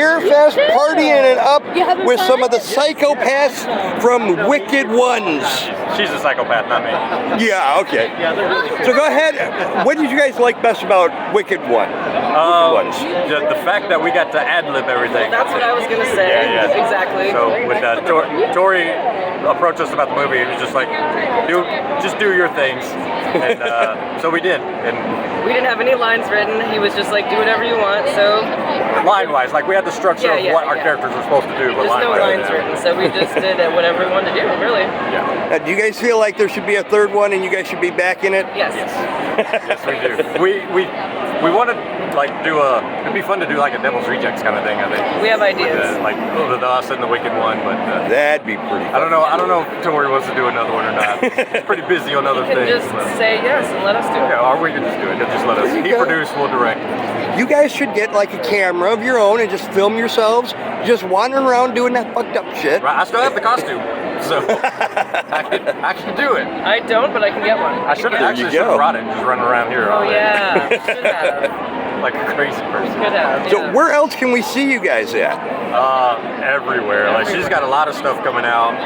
SCAREFEST, partying it up with some of the psychopaths from Wicked Ones. She's a psychopath, not me. Yeah, okay. So go ahead. What did you guys like best about Wicked Ones? The fact that we got to ad-lib everything. That's what I was going to say. Yeah. Exactly. So with Tori approached us about the movie, it was just like, just do your things. And so we did. And we didn't have any lines written. He was just like, do whatever you want. So line-wise, like we had the structure of what our characters were supposed to do, but just no lines written. So we just did whatever we wanted to do, really. Yeah. Do you guys feel like there should be a third one and you guys should be back in it? Yes. Yes, we do. We want to it'd be fun to do like a Devil's Rejects kind of thing, I think. We have ideas. Like with us and the Wicked One, but that'd be pretty fun. I don't know if Tori wants to do another one or not. He's pretty busy on other things. Just say yes and let us do it. Yeah, or we can just do it. He'll just let us. He produce, we'll direct. You guys should get like a camera of your own and just film yourselves just wandering around doing that fucked up shit. Right, I still have the costume, so I can do it. I don't, but I can get one. I should have actually brought it and just running around here. Oh yeah, should have. Like a crazy person. Could have. So where else can we see you guys at? Everywhere. Like she's got a lot of stuff coming out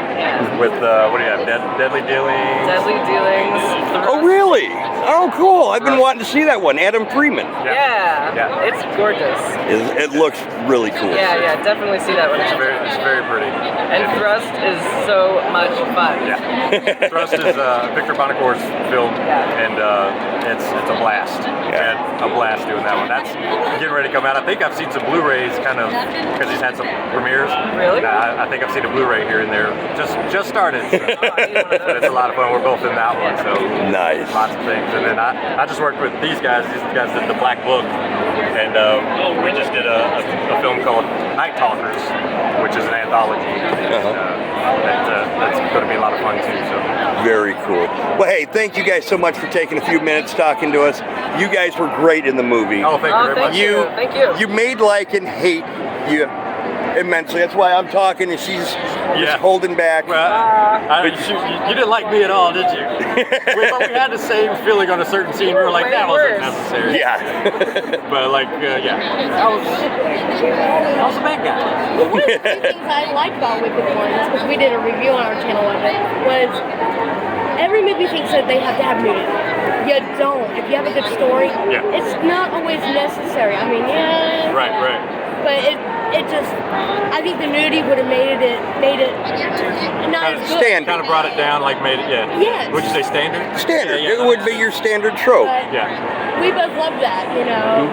with what do you have? Deadly Dealings. Deadly Dealings. Oh really? Oh cool. I've been wanting to see that one. Adam Freeman. Yeah. It's gorgeous. It looks really cool. Yeah. Definitely see that one. It's very pretty. And Thrust is so much fun. Yeah. Thrust is Victor Bonacor's film, and it's a blast. Yeah. A blast doing that one. That's getting ready to come out. I think I've seen some Blu-rays kind of because he's had some premieres. Really? I think I've seen a Blu-ray here and there. Just started. So. But it's a lot of fun. We're both in that one, so nice. Lots of things. And then I just worked with these guys. These guys did the Black Book, and we just did a film called Night Talkers, which is an anthology. That's going to be a lot of fun too. So very cool. Well, hey, thank you guys so much for taking a few minutes talking to us. You guys were great in the movie. Oh, thank you very much. Thank you. You made like and hate you immensely. That's why I'm talking and she's just holding back. Well, you didn't like me at all, did you? we had the same feeling on a certain scene. We were like, that wasn't necessary. Yeah. But like, I was a bad guy. Well, one of the few things I liked about Wicked Ones, because we did a review on our channel of it, was every movie thinks that they have to have nudity. You don't. If you have a good story, it's not always necessary. I mean, Right. But it just, I think the nudity would have made it not as good. Kind of brought it down, like made it, Yes. Would you say standard? Standard. It would be your standard trope. But we both love that, you know.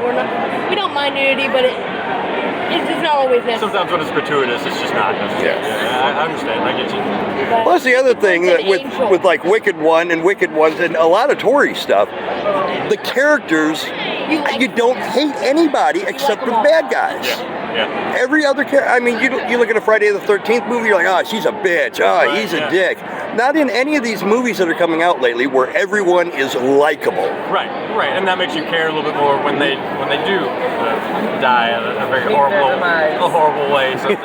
We don't mind nudity, but it's just not always necessary. Sometimes when it's gratuitous, it's just not necessary. I understand. I get you. Plus the other thing that with like Wicked One and Wicked Ones and a lot of Tory stuff, the characters, you don't hate anybody except the bad guys. Yeah. Every other character, I mean, you look at a Friday the 13th movie, you're like, oh, she's a bitch, oh, he's a dick. Not in any of these movies that are coming out lately where everyone is likable. Right, and that makes you care a little bit more when they do die in a very horrible way. So, no,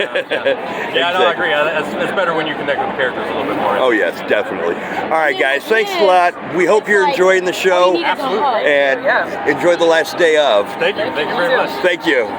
I agree. It's better when you connect with the characters a little bit more. Oh yes, definitely. All right, guys, thanks a lot. We hope you're enjoying the show. Absolutely. And enjoy the last day of. Thank you very much. Thank you.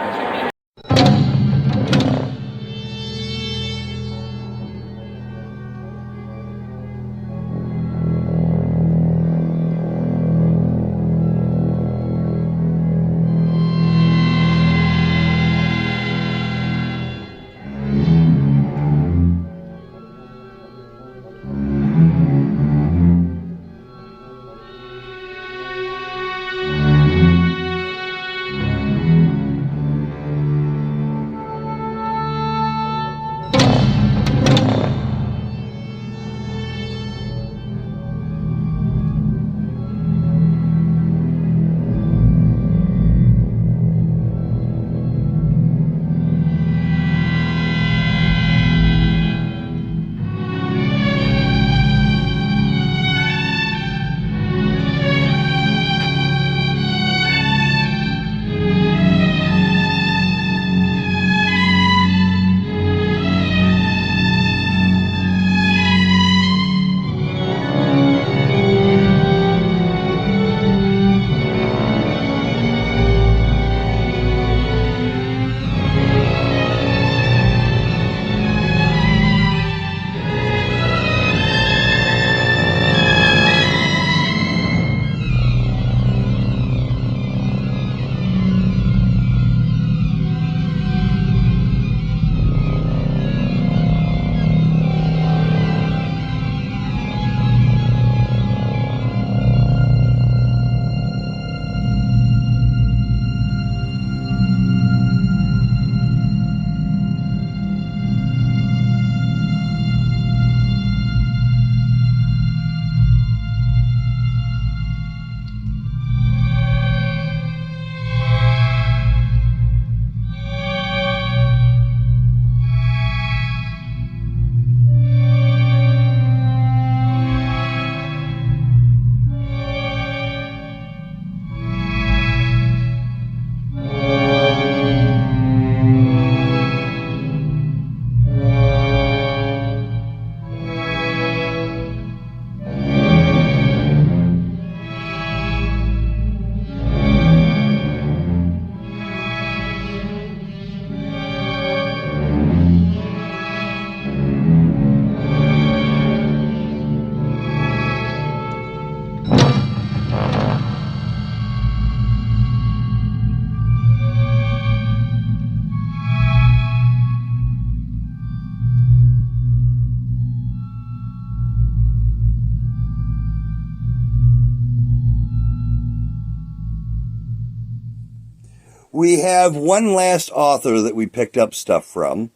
We have one last author that we picked up stuff from.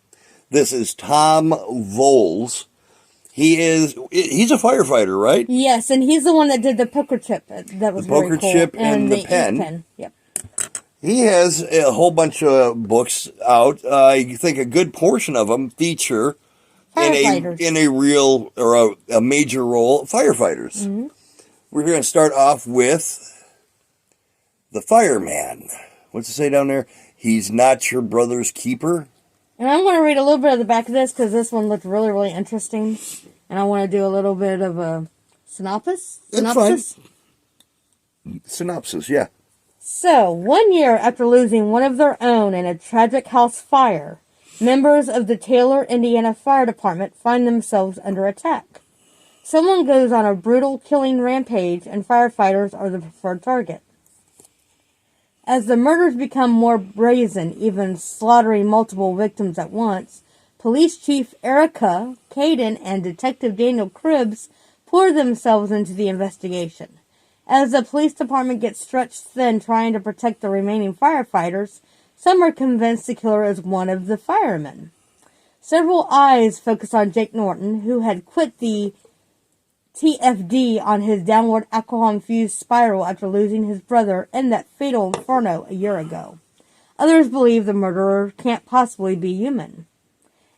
This is Tom Voles. He's a firefighter, right? Yes, and he's the one that did the poker chip. That was The poker very cool. chip and the ink pen. Yep. He has a whole bunch of books out. I think a good portion of them feature in a real or a major role firefighters. Mm-hmm. We're going to start off with the fireman. What's it say down there? He's not your brother's keeper. And I'm going to read a little bit of the back of this because this one looked really, really interesting. And I want to do a little bit of a synopsis. That's fine. Synopsis, yeah. So, 1 year after losing one of their own in a tragic house fire, members of the Taylor, Indiana Fire Department find themselves under attack. Someone goes on a brutal killing rampage and firefighters are the preferred target. As the murders become more brazen, even slaughtering multiple victims at once, Police Chief Erica Caden and Detective Daniel Cribbs pour themselves into the investigation. As the police department gets stretched thin trying to protect the remaining firefighters, some are convinced the killer is one of the firemen. Several eyes focus on Jake Norton, who had quit the TFD on his downward alcohol-infused spiral after losing his brother in that fatal inferno a year ago. Others believe the murderer can't possibly be human.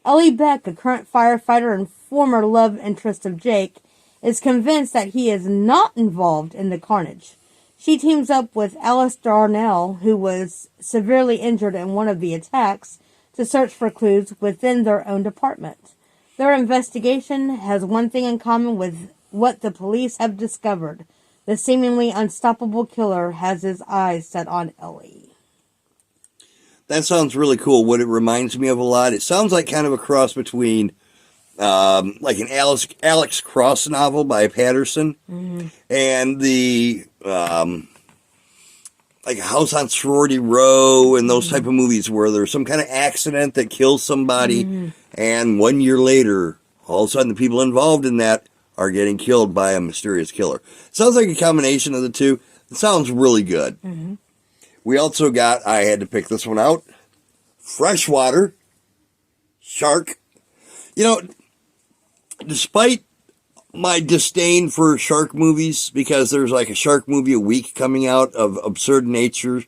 Ellie Beck, a current firefighter and former love interest of Jake, is convinced that he is not involved in the carnage. She teams up with Alice Darnell, who was severely injured in one of the attacks, to search for clues within their own department. Their investigation has one thing in common with what the police have discovered. The seemingly unstoppable killer has his eyes set on Ellie. That sounds really cool. What it reminds me of a lot, it sounds like kind of a cross between like an Alex Cross novel by Patterson and the like House on Sorority Row and those type of movies where there's some kind of accident that kills somebody and 1 year later, all of a sudden the people involved in that are getting killed by a mysterious killer. Sounds like a combination of the two. It sounds really good. We also got, I had to pick this one out, Freshwater Shark. You know, despite my disdain for shark movies, because there's like a shark movie a week coming out of absurd nature,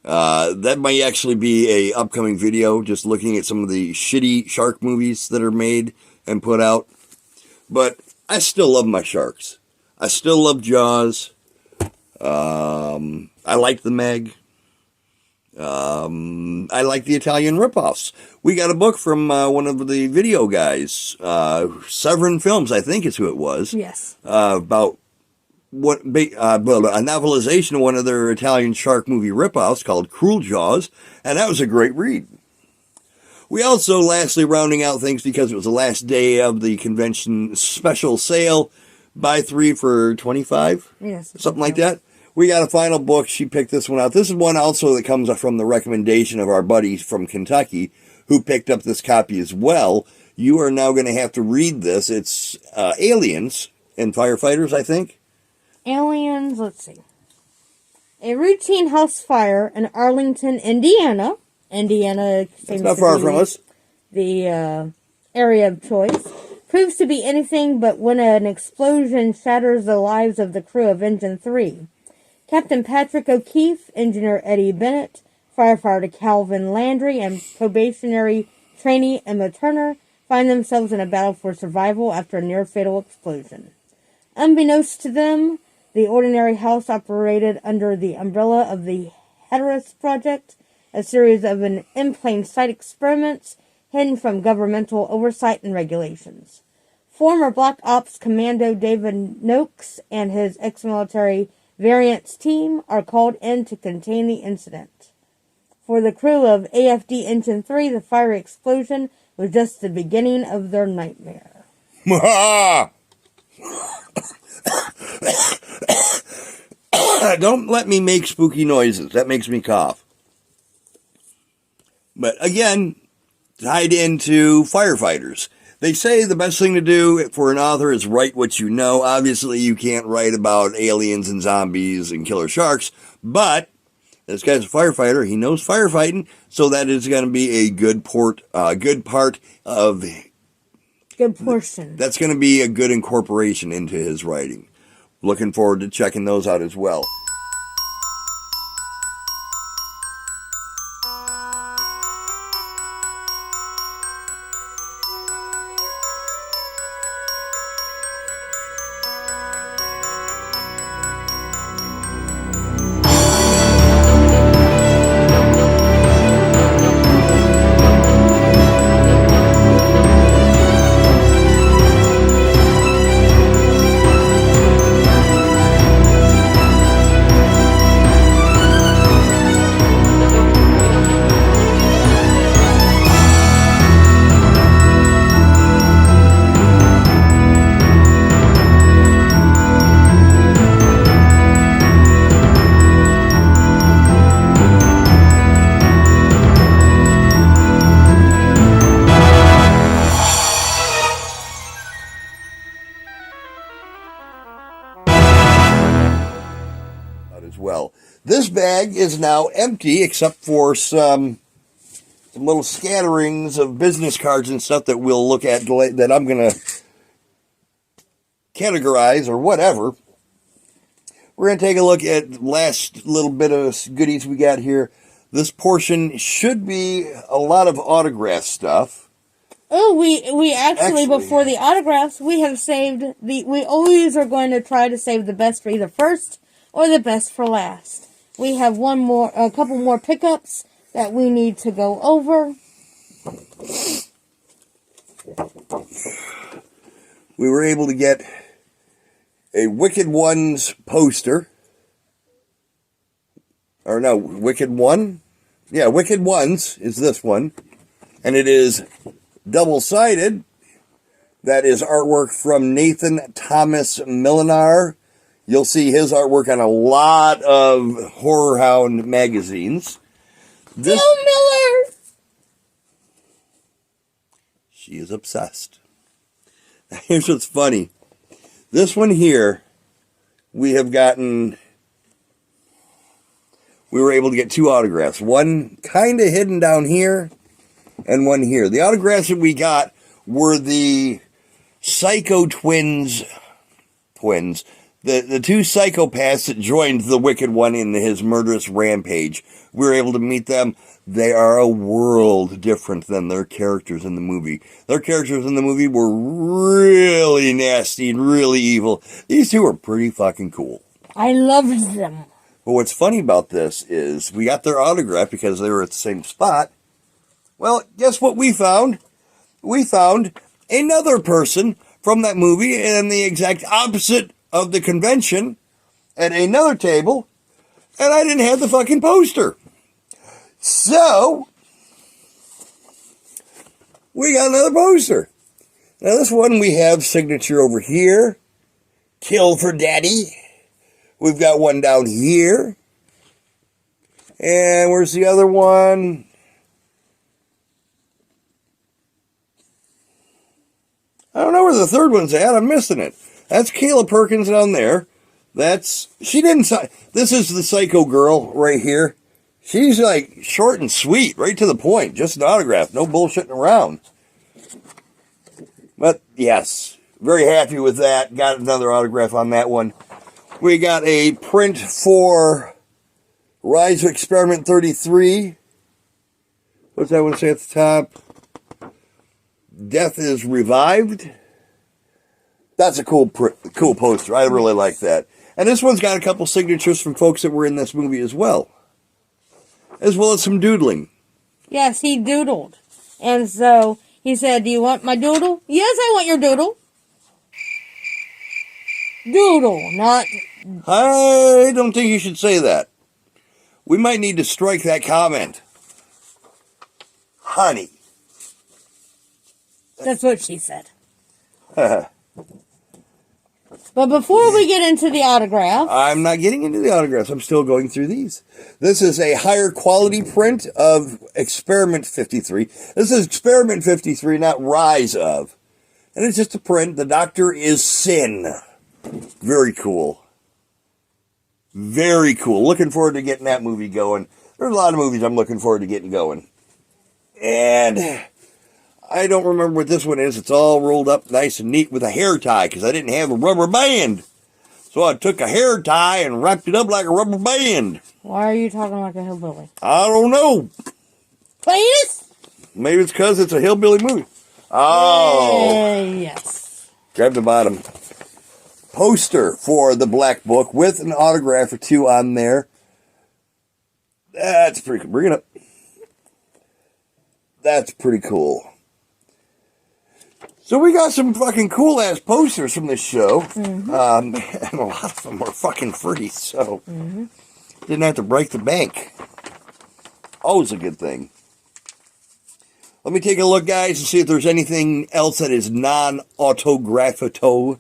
that might actually be a upcoming video, just looking at some of the shitty shark movies that are made and put out. But I still love my sharks. I still love Jaws. I like The Meg. I like the Italian ripoffs. We got a book from one of the video guys, Severin Films, I think is who it was. Yes. About a novelization of one of their Italian shark movie ripoffs called Cruel Jaws, and that was a great read. We also, lastly, rounding out things because it was the last day of the convention special sale, buy 3 for $25, Yes. something like that. We got a final book. She picked this one out. This is one also that comes from the recommendation of our buddy from Kentucky who picked up this copy as well. You are now going to have to read this. It's Aliens and Firefighters, I think. Aliens, let's see. A routine house fire in Arlington, Indiana. Indiana seems not far from us. The area of choice. Proves to be anything but when an explosion shatters the lives of the crew of Engine 3. Captain Patrick O'Keefe, Engineer Eddie Bennett, Firefighter Calvin Landry, and probationary trainee Emma Turner find themselves in a battle for survival after a near-fatal explosion. Unbeknownst to them, the ordinary house operated under the umbrella of the Hatteras Project, a series of in-plain-sight experiments hidden from governmental oversight and regulations. Former Black Ops Commando David Noakes and his ex-military Variants team are called in to contain the incident. For the crew of AFD Engine 3, the fiery explosion was just the beginning of their nightmare. Don't let me make spooky noises. That makes me cough. But again, tied into firefighters. They say the best thing to do for an author is write what you know. Obviously, you can't write about aliens and zombies and killer sharks, but This guy's a firefighter. He knows firefighting, so that is going to be a good part of. Good portion. That's going to be a good incorporation into his writing. Looking forward to checking those out as well. As well. This bag is now empty except for some little scatterings of business cards and stuff that we'll look at that I'm going to categorize or whatever. We're going to take a look at the last little bit of goodies we got here. This portion should be a lot of autograph stuff. Oh, we actually, before the autographs, we have saved we always are going to try to save the best for either first or the best for last. We have a couple more pickups that we need to go over. We were able to get a Wicked Ones poster. Or no, Wicked One? Yeah, Wicked Ones is this one. And it is double-sided. That is artwork from Nathan Thomas Millinar. You'll see his artwork on a lot of Horror Hound magazines. Bill Miller! She is obsessed. Here's what's funny. This one here, we were able to get 2 autographs. One kind of hidden down here, and one here. The autographs that we got were the Psycho twins. The 2 psychopaths that joined the Wicked One in his murderous rampage. We were able to meet them. They are a world different than their characters in the movie. Their characters in the movie were really nasty and really evil. These 2 are pretty fucking cool. I loved them. But what's funny about this is we got their autograph because they were at the same spot. Well, guess what we found? We found another person from that movie in the exact opposite of the convention at another table, and I didn't have the fucking poster. So, we got another poster. Now this one we have signature over here. Kill for Daddy. We've got one down here. And where's the other one? I don't know where the third one's at. I'm missing it. That's Kayla Perkins down there. She didn't sign. This is the Psycho girl right here. She's like short and sweet, right to the point. Just an autograph. No bullshitting around. But yes, very happy with that. Got another autograph on that one. We got a print for Rise of Experiment 33. What's that one say at the top? Death is Revived. That's a cool poster. I really like that. And this one's got a couple signatures from folks that were in this movie as well. As well as some doodling. Yes, he doodled. And so he said, "Do you want my doodle?" "Yes, I want your doodle." Doodle, not... I don't think you should say that. We might need to strike that comment. Honey. That's what she said. But before we get into the autograph... I'm not getting into the autographs. I'm still going through these. This is a higher quality print of Experiment 53. This is Experiment 53, not Rise of. And it's just a print. The Doctor is Sin. Very cool. Very cool. Looking forward to getting that movie going. There's a lot of movies I'm looking forward to getting going. And I don't remember what this one is. It's all rolled up nice and neat with a hair tie because I didn't have a rubber band. So I took a hair tie and wrapped it up like a rubber band. Why are you talking like a hillbilly? I don't know. Please? Maybe it's because it's a hillbilly movie. Oh. Yes. Grab the bottom. Poster for the Black Book with an autograph or two on there. That's pretty cool. Bring it up. That's pretty cool. So we got some fucking cool ass posters from this show. And a lot of them were fucking free, so didn't have to break the bank. Always a good thing. Let me take a look, guys, and see if there's anything else that is non-autographato.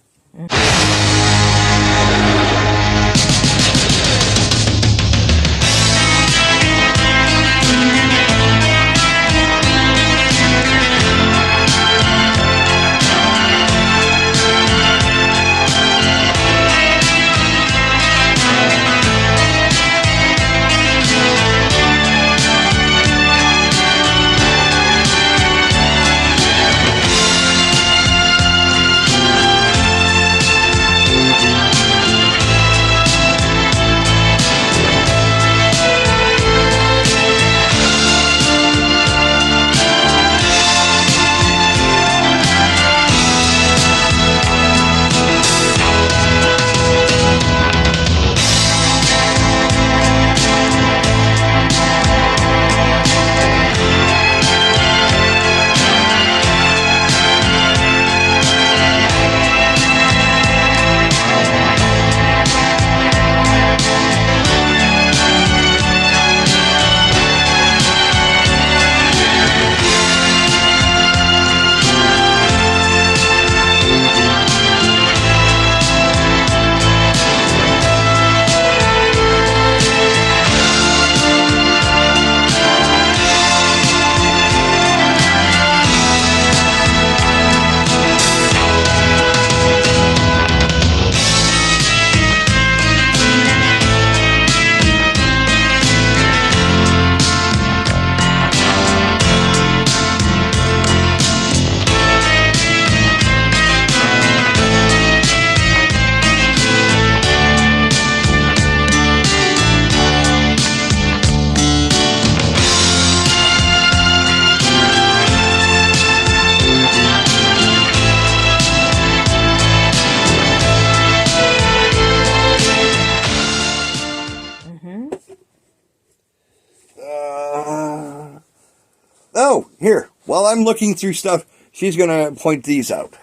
Oh, here. While I'm looking through stuff, she's going to point these out.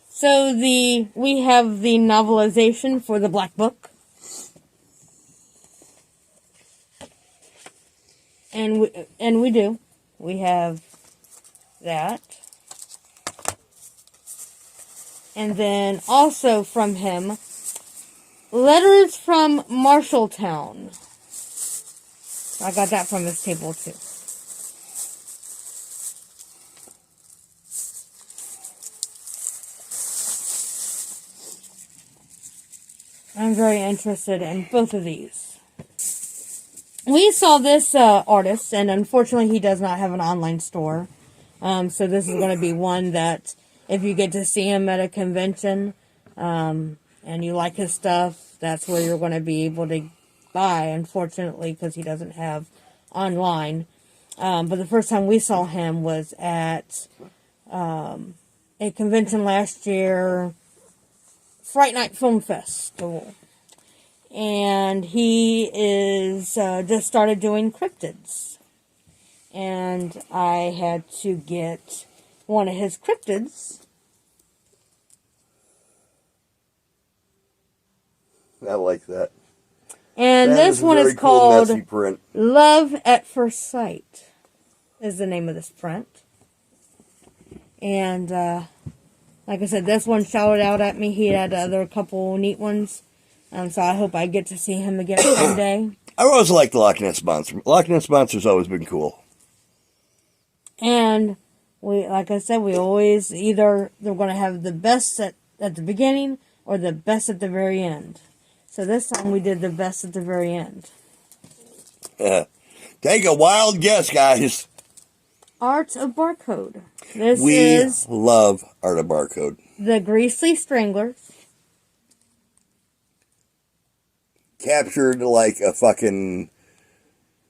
So we have the novelization for the Black Book. And we do. We have that. And then also from him, Letters from Marshalltown. I got that from his table too. I'm very interested in both of these. We saw this artist, and unfortunately he does not have an online store. So this is going to be one that if you get to see him at a convention and you like his stuff, that's where you're going to be able to buy, unfortunately, because he doesn't have online. But the first time we saw him was at a convention last year, Fright Night Film Festival. And he is just started doing cryptids. And I had to get one of his cryptids. I like that. And that this one is cool, called messy print. Love at First Sight is the name of this print. And like I said, this one shouted out at me. He had other couple neat ones. So I hope I get to see him again someday. I always liked the Loch Ness Monster. Loch Ness Monster's always been cool. And we, like I said, we always they're going to have the best at the beginning or the best at the very end. So this time we did the best at the very end. Take a wild guess, guys. Art of Barcode. This We is love Art of Barcode. the Greasy Stranglers. Captured like a fucking,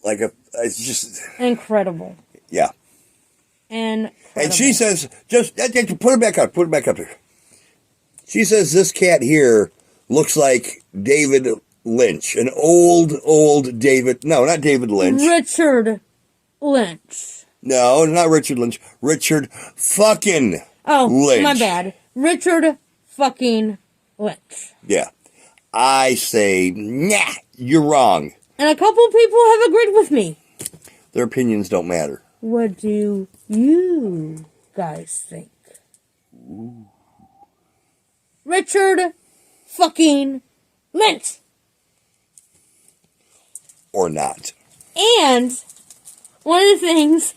it's just, Incredible. yeah. Incredible. And she says, just put it back up there. She says this cat here looks like David Lynch, an old David, no, not David Lynch. Richard Lynch. No, not Richard Lynch. Richard fucking Lynch. My bad. Richard fucking Lynch. Yeah. I say, nah, you're wrong. And a couple people have agreed with me. Their opinions don't matter. What do you guys think? Ooh. Richard fucking Lynch. Or not. And one of the things,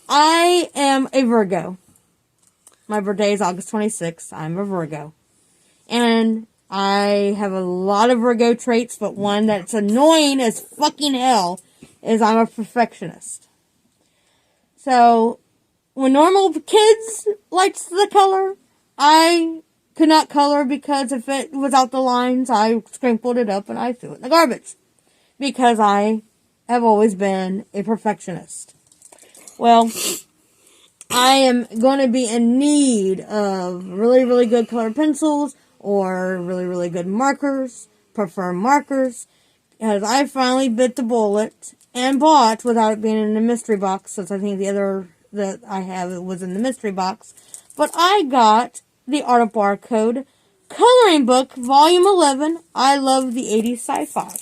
I am a Virgo. My birthday is August 26th. I'm a Virgo. And I have a lot of Virgo traits, but one that's annoying as fucking hell is I'm a perfectionist. So, when normal kids liked the color, I could not color because if it was out the lines, I scrimpled it up and I threw it in the garbage. Because I have always been a perfectionist. Well, I am going to be in need of really, really good colored pencils or really, really good markers, prefer markers, because I finally bit the bullet and bought, without it being in the mystery box, since I think the other that I have it was in the mystery box, but I got the Art of Barcode coloring book, volume 11. I love the 80s sci-fi.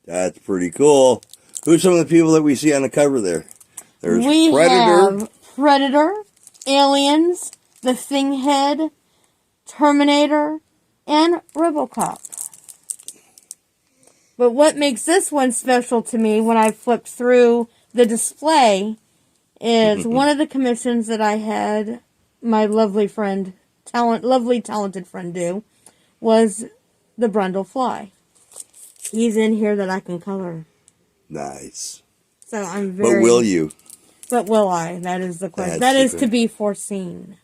That's pretty cool. Who's some of the people that we see on the cover there? There's We Predator. have Predator, Aliens, The Thing Head, Terminator, and RoboCop. But what makes this one special to me when I flipped through the display is one of the commissions that I had my lovely friend, talented friend do, was the Brundle Fly. He's in here that I can color. Nice. So I'm very... But will you? But will I? That is the question. That's That is the to thing. be foreseen.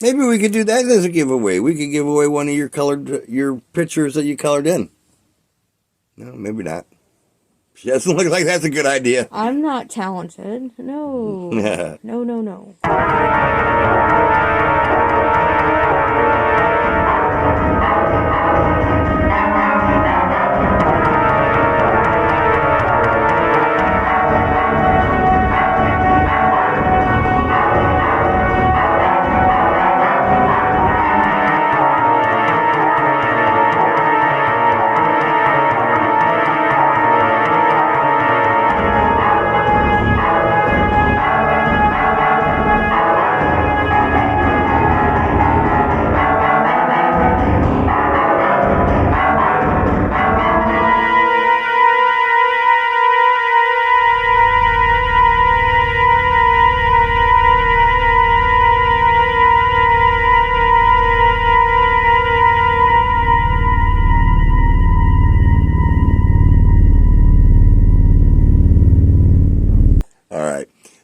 Maybe we could do that as a giveaway. We could give away one of your pictures that you colored in. No, maybe not. She doesn't look like that's a good idea. I'm not talented. No. No.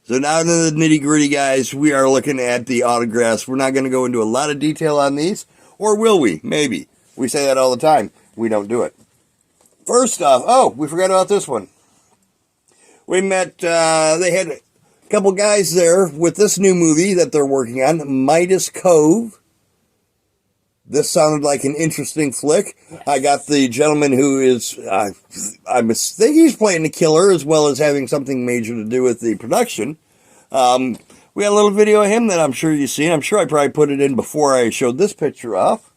So now to the nitty gritty, guys. We are looking at the autographs. We're not going to go into a lot of detail on these, or will we? Maybe. We say that all the time. We don't do it. First off, oh, we forgot about this one. We met, they had a couple guys there with this new movie that they're working on, Midas Cove. This sounded like an interesting flick. Yes. I got the gentleman who is, I think he's playing the killer as well as having something major to do with the production. We got a little video of him that I'm sure you've seen. I'm sure I probably put it in before I showed this picture off.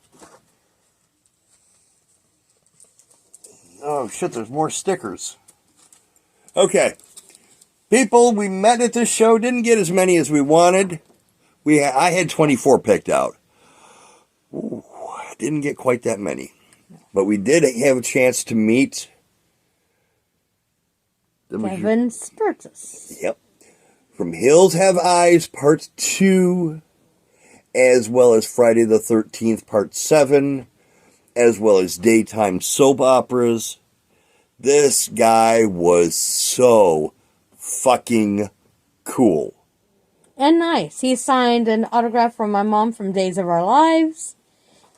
Oh, shit, there's more stickers. Okay. People, we met at this show. Didn't get as many as we wanted. I had 24 picked out. Ooh, didn't get quite that many. But we did have a chance to meet Kevin Sturgis. Yep. From Hills Have Eyes, Part 2. as well as Friday the 13th Part 7, as well as daytime soap operas. This guy was so fucking cool. And nice. He signed an autograph from my mom from Days of Our Lives,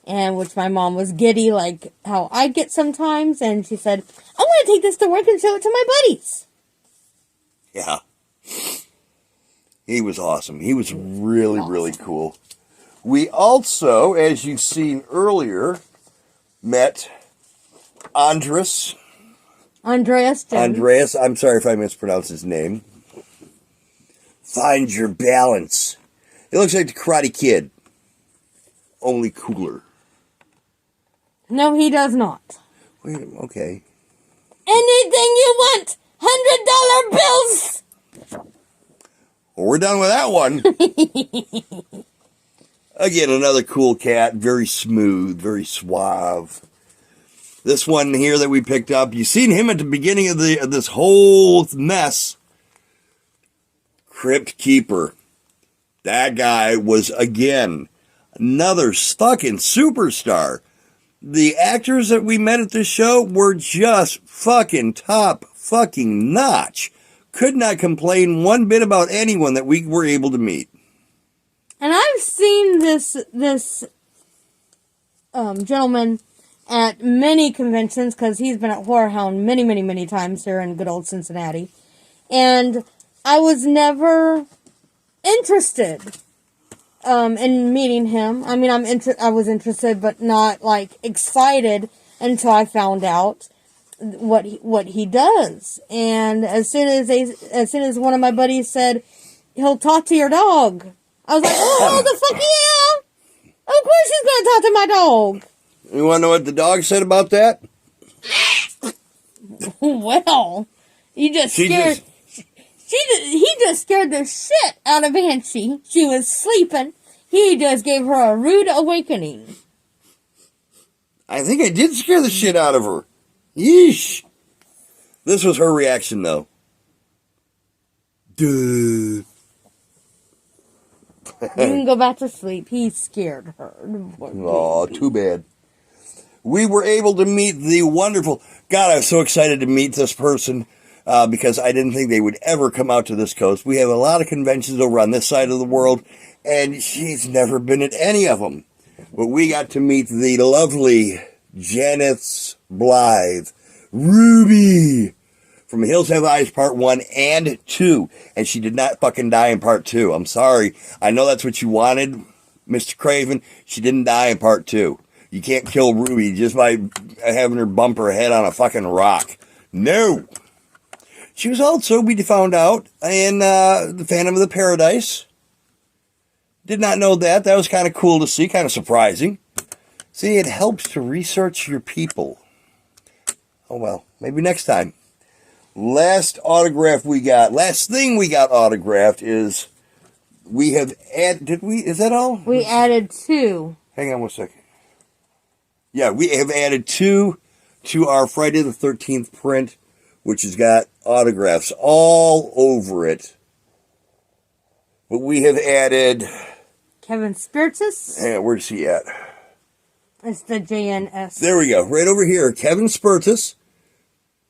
and which my mom was giddy like how I get sometimes, and she said, I want to take this to work and show it to my buddies. Yeah. He was awesome. He was really, really cool. We also, as you've seen earlier, met Andreas. I'm sorry if I mispronounced his name. Find your balance. He looks like the Karate Kid. Only cooler. No, he does not. Wait, okay. Anything you want! $100 bills! Well, we're done with that one. Again, another cool cat. Very smooth, very suave. This one here that we picked up, you seen him at the beginning of this whole mess. Crypt Keeper. That guy was, again, another fucking superstar. The actors that we met at this show were just fucking top fucking notch. Could not complain one bit about anyone that we were able to meet. And I've seen this gentleman at many conventions, because he's been at Horror Hound many, many, many times here in good old Cincinnati. And I was never interested in meeting him. I mean, I was interested, but not like excited until I found out what he does. And as soon as one of my buddies said he'll talk to your dog, I was like, oh, the fuck yeah! Of course he's gonna talk to my dog. You want to know what the dog said about that? Well, he just scared the shit out of Banshee. She was sleeping. He just gave her a rude awakening. I think I did scare the shit out of her. Yeesh. This was her reaction, though. Duh. You can go back to sleep. He scared her. Oh, too bad. We were able to meet the wonderful... God, I was so excited to meet this person because I didn't think they would ever come out to this coast. We have a lot of conventions over on this side of the world, and she's never been at any of them. But we got to meet the lovely Janice Blythe, Ruby, from Hills Have Eyes Part 1 and 2. And she did not fucking die in Part 2. I'm sorry. I know that's what you wanted, Mr. Craven. She didn't die in Part 2. You can't kill Ruby just by having her bump her head on a fucking rock. No. She was also, we found out, in the Phantom of the Paradise. Did not know that. That was kind of cool to see, kind of surprising. See, it helps to research your people. Oh well, maybe next time. Last thing we got autographed is, we have is that all? We added 2. Hang on 1 second. Yeah, we have added 2 to our Friday the 13th print, which has got autographs all over it. But we have added... Kevin Spiritus. Yeah, where's he at? It's the JNS. There we go. Right over here. Kevin Spiritus.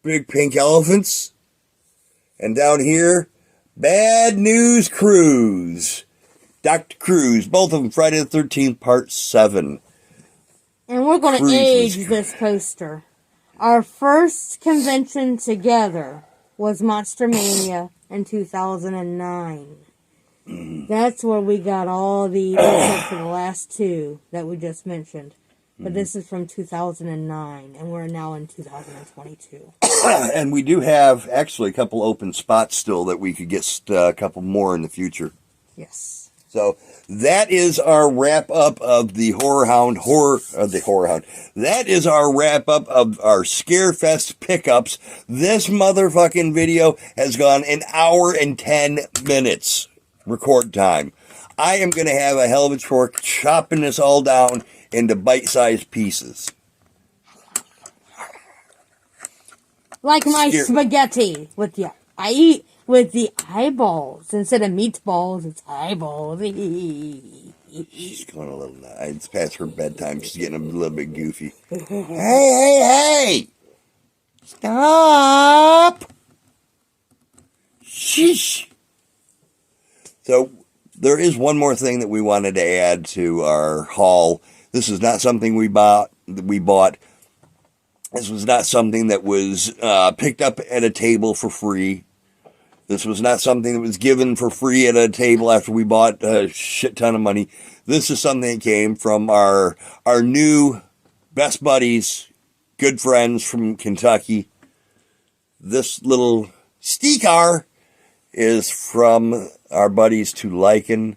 Big Pink Elephants. And down here, Bad News Cruise. Dr. Cruz. Both of them Friday the 13th, Part 7. And we're going to age this poster. Our first convention together was Monster Mania in 2009. That's where we got all the, except for the last 2 that we just mentioned. But this is from 2009, and we're now in 2022. And we do have, actually, a couple open spots still that we could get a couple more in the future. Yes. So that is our wrap up of the Horror Hound. That is our wrap up of our SCAREFEST pickups. This motherfucking video has gone 1 hour and 10 minutes record time. I am going to have a hell of a chore chopping this all down into bite-sized pieces. Like my spaghetti with the I eat with the eyeballs instead of meatballs. It's eyeballs. She's going a little nuts. It's past her bedtime. She's getting a little bit goofy. Hey! Stop! Sheesh. So, there is one more thing that we wanted to add to our haul. This is not something we bought. This was not something that was picked up at a table for free. This was not something that was given for free at a table after we bought a shit ton of money. This is something that came from our new best buddies, good friends from Kentucky. This little sticker is from our buddies to Lycan.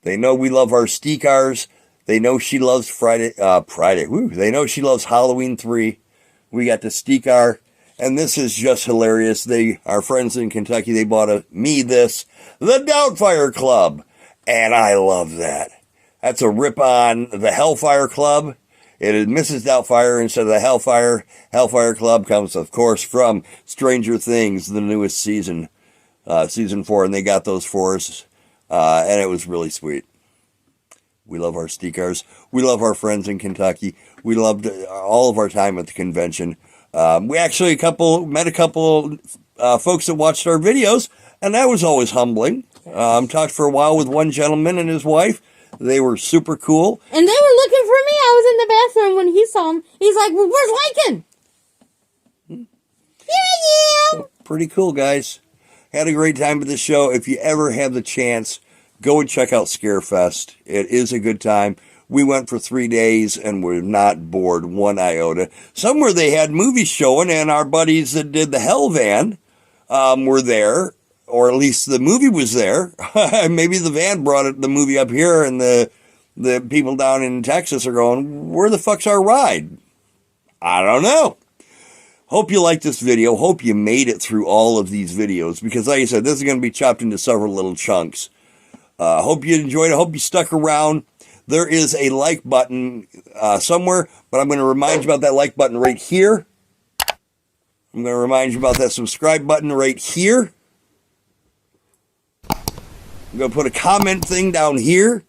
They know we love our stickers. They know she loves Friday. They know she loves Halloween 3. We got the sticker. And this is just hilarious. Our friends in Kentucky, they bought me this, the Doubtfire Club. And I love that. That's a rip on the Hellfire Club. It is Mrs. Doubtfire instead of the Hellfire. Hellfire Club comes, of course, from Stranger Things, the newest season, season 4. And they got those for us. And it was really sweet. We love our stickers. We love our friends in Kentucky. We loved all of our time at the convention. We actually met a couple folks that watched our videos, and that was always humbling. Talked for a while with one gentleman and his wife. They were super cool. And they were looking for me. I was in the bathroom when he saw him. He's like, well, where's Lycan? Yeah. Pretty cool, guys. Had a great time with the show. If you ever have the chance, go and check out SCAREFEST. It is a good time. We went for 3 days and we're not bored one iota. Somewhere they had movies showing, and our buddies that did the Hell Van were there, or at least the movie was there. Maybe the van brought the movie up here, and the people down in Texas are going, where the fuck's our ride? I don't know. Hope you liked this video. Hope you made it through all of these videos, because like I said, this is going to be chopped into several little chunks. Hope you enjoyed it. Hope you stuck around. There is a like button somewhere, but I'm going to remind you about that like button right here. I'm going to remind you about that subscribe button right here. I'm going to put a comment thing down here.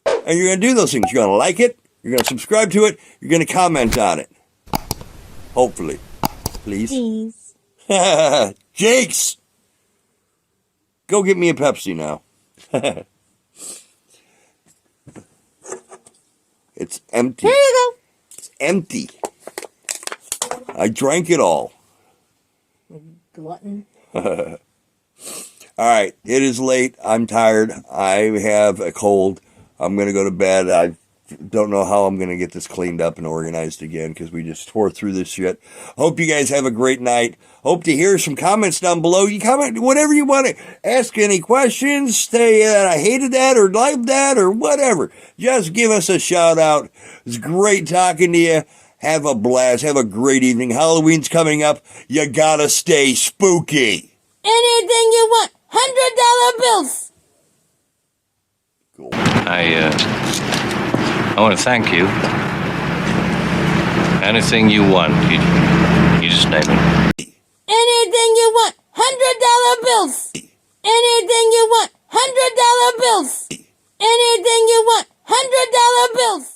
And you're going to do those things. You're going to like it. You're going to subscribe to it. You're going to comment on it. Hopefully. Please. Please. Jakes! Go get me a Pepsi now. It's empty. Here you go. It's empty. I drank it all. Glutton. All right. It is late. I'm tired. I have a cold. I'm going to go to bed. I don't know how I'm going to get this cleaned up and organized again, because we just tore through this shit. Hope you guys have a great night. Hope to hear some comments down below. You comment whatever you want to. Ask any questions. Say that I hated that or liked that or whatever. Just give us a shout out. It's great talking to you. Have a blast. Have a great evening. Halloween's coming up. You gotta stay spooky. Anything you want. $100 bills. Cool. I want to thank you. Anything you want, you just name it. Anything you want. $100 bills. Anything you want. $100 bills. Anything you want. $100 bills.